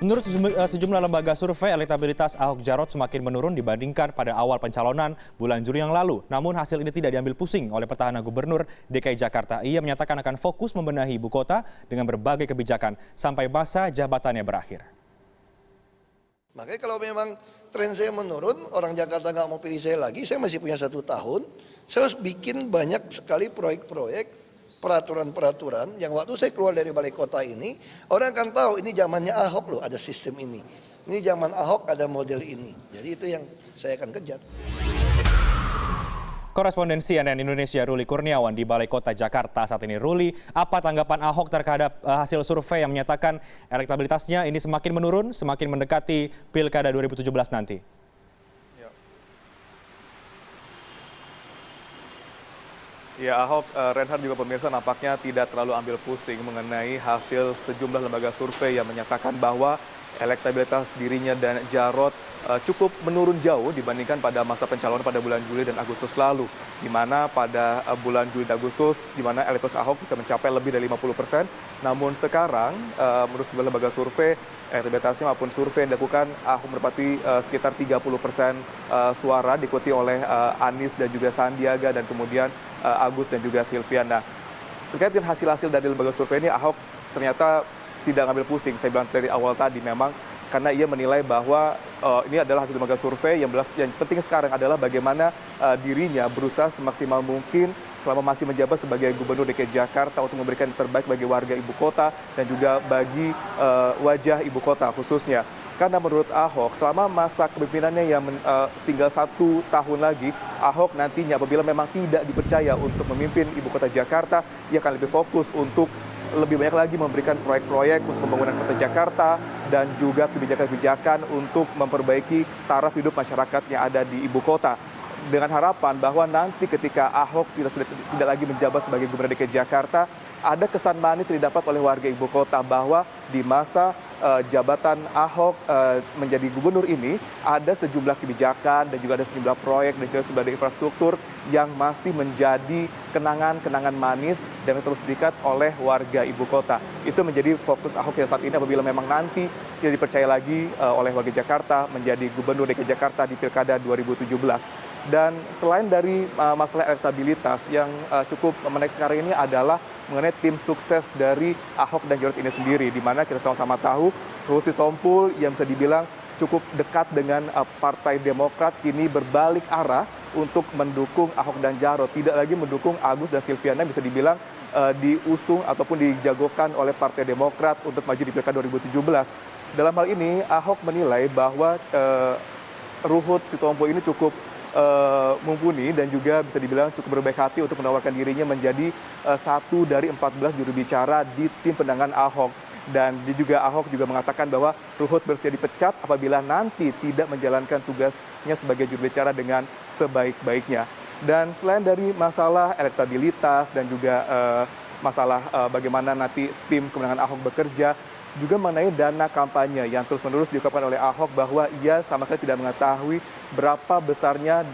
Menurut sejumlah lembaga survei, elektabilitas Ahok Jarot semakin menurun dibandingkan pada awal pencalonan bulan Juli yang lalu. Namun hasil ini tidak diambil pusing oleh petahana gubernur DKI Jakarta. Ia menyatakan akan fokus membenahi ibu kota dengan berbagai kebijakan sampai masa jabatannya berakhir. Makanya kalau memang tren saya menurun, orang Jakarta nggak mau pilih saya lagi, saya masih punya 1 tahun, saya harus bikin banyak sekali proyek-proyek, peraturan-peraturan yang waktu saya keluar dari balai kota ini, orang akan tahu ini zamannya Ahok loh ada sistem ini. Ini zaman Ahok ada model ini. Jadi itu yang saya akan kejar. Korespondensi CNN Indonesia Ruli Kurniawan di Balai Kota Jakarta saat ini. Ruli, apa tanggapan Ahok terhadap hasil survei yang menyatakan elektabilitasnya ini semakin menurun, semakin mendekati Pilkada 2017 nanti? Ya, Ahok, Reinhard juga pemirsa nampaknya tidak terlalu ambil pusing mengenai hasil sejumlah lembaga survei yang menyatakan bahwa elektabilitas dirinya dan Jarot cukup menurun jauh dibandingkan pada masa pencalonan pada bulan Juli dan Agustus lalu. Di mana pada bulan Juli dan Agustus, di mana elektabilitas Ahok bisa mencapai lebih dari 50%. Namun sekarang, menurut sebuah lembaga survei, elektabilitasnya maupun survei yang dilakukan, Ahok menempati sekitar 30% suara, diikuti oleh Anies dan juga Sandiaga, dan kemudian Agus dan juga Silviana. Terkait dengan hasil-hasil dari lembaga survei ini, Ahok ternyata tidak ngambil pusing. Saya bilang dari awal tadi memang karena ia menilai bahwa ini adalah hasil lembaga survei yang penting sekarang adalah bagaimana dirinya berusaha semaksimal mungkin selama masih menjabat sebagai Gubernur DKI Jakarta untuk memberikan yang terbaik bagi warga ibu kota dan juga bagi wajah ibu kota khususnya. Karena menurut Ahok, selama masa kepemimpinannya yang tinggal 1 tahun lagi, Ahok nantinya apabila memang tidak dipercaya untuk memimpin ibu kota Jakarta, ia akan lebih fokus untuk lebih banyak lagi memberikan proyek-proyek untuk pembangunan kota Jakarta dan juga kebijakan-kebijakan untuk memperbaiki taraf hidup masyarakat yang ada di ibu kota. Dengan harapan bahwa nanti ketika Ahok tidak lagi menjabat sebagai Gubernur DKI Jakarta, ada kesan manis yang didapat oleh warga ibu kota bahwa di masa jabatan Ahok menjadi gubernur ini ada sejumlah kebijakan dan juga ada sejumlah proyek dan juga sejumlah infrastruktur yang masih menjadi kenangan-kenangan manis dan terus diikat oleh warga ibu kota. Itu menjadi fokus Ahok yang saat ini apabila memang nanti tidak dipercaya lagi oleh warga Jakarta menjadi Gubernur DKI Jakarta di Pilkada 2017. Dan selain dari masalah elektabilitas yang cukup menarik sekarang ini adalah mengenai tim sukses dari Ahok dan Jarot ini sendiri, di mana kita sama-sama tahu Ruhut Sitompul yang bisa dibilang cukup dekat dengan Partai Demokrat kini berbalik arah untuk mendukung Ahok dan Jarot, tidak lagi mendukung Agus dan Silviana, bisa dibilang diusung ataupun dijagokan oleh Partai Demokrat untuk maju di Pilkada 2017. Dalam hal ini Ahok menilai bahwa Ruhut Sitompul ini cukup mumpuni dan juga bisa dibilang cukup berbaik hati untuk menawarkan dirinya menjadi satu dari 14 juru bicara di tim pemenangan Ahok. Dan Ahok juga mengatakan bahwa Ruhut bersedia dipecat apabila nanti tidak menjalankan tugasnya sebagai juru bicara dengan sebaik-baiknya. Dan selain dari masalah elektabilitas dan juga masalah bagaimana nanti tim kemenangan Ahok bekerja, juga mengenai dana kampanye yang terus-menerus diungkapkan oleh Ahok bahwa ia sama sekali tidak mengetahui berapa besarnya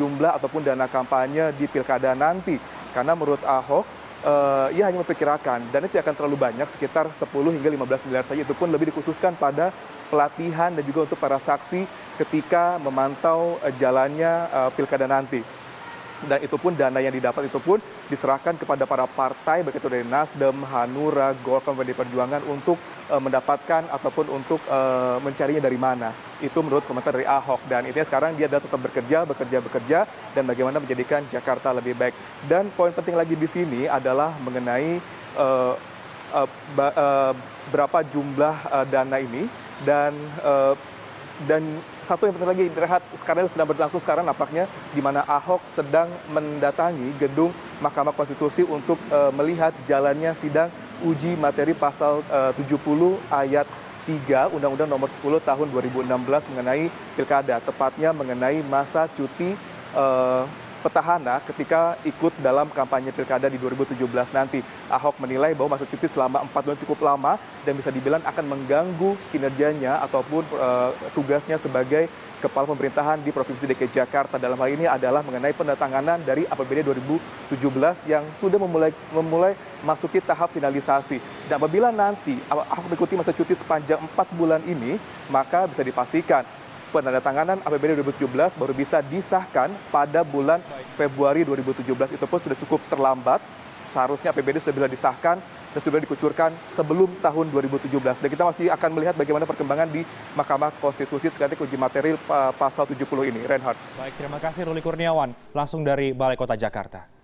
jumlah ataupun dana kampanye di pilkada nanti. Karena menurut Ahok, ia hanya memperkirakan dan itu akan terlalu banyak, sekitar 10 hingga 15 miliar saja. Itu pun lebih dikhususkan pada pelatihan dan juga untuk para saksi ketika memantau jalannya pilkada nanti. Dan itu pun dana yang didapat itu pun diserahkan kepada para partai, baik itu dari Nasdem, Hanura, Golkar, PDI Perjuangan untuk mendapatkan ataupun untuk mencarinya dari mana. Itu menurut komentar dari Ahok. Dan intinya sekarang dia adalah tetap bekerja dan bagaimana menjadikan Jakarta lebih baik. Dan poin penting lagi di sini adalah mengenai berapa jumlah dana ini dan satu yang penting lagi, Rehat, sekarang sedang berlangsung sekarang nampaknya di mana Ahok sedang mendatangi gedung Mahkamah Konstitusi untuk melihat jalannya sidang uji materi pasal 70 ayat 3 Undang-Undang Nomor 10 Tahun 2016 mengenai pilkada, tepatnya mengenai masa cuti petahana ketika ikut dalam kampanye pilkada di 2017 nanti. Ahok menilai bahwa masa cuti selama 4 bulan cukup lama dan bisa dibilang akan mengganggu kinerjanya ataupun tugasnya sebagai kepala pemerintahan di Provinsi DKI Jakarta. Dalam hal ini adalah mengenai penandatanganan dari APBD 2017 yang sudah memulai masuki tahap finalisasi. Dan apabila nanti Ahok mengikuti masa cuti sepanjang 4 bulan ini, maka bisa dipastikan penandatanganan APBD 2017 baru bisa disahkan pada bulan Februari 2017. Itu pun sudah cukup terlambat. Seharusnya APBD sudah bisa disahkan dan sudah dikucurkan sebelum tahun 2017. Dan kita masih akan melihat bagaimana perkembangan di Mahkamah Konstitusi terkait uji materi pasal 70 ini. Reinhardt. Baik, terima kasih Ruli Kurniawan langsung dari Balai Kota Jakarta.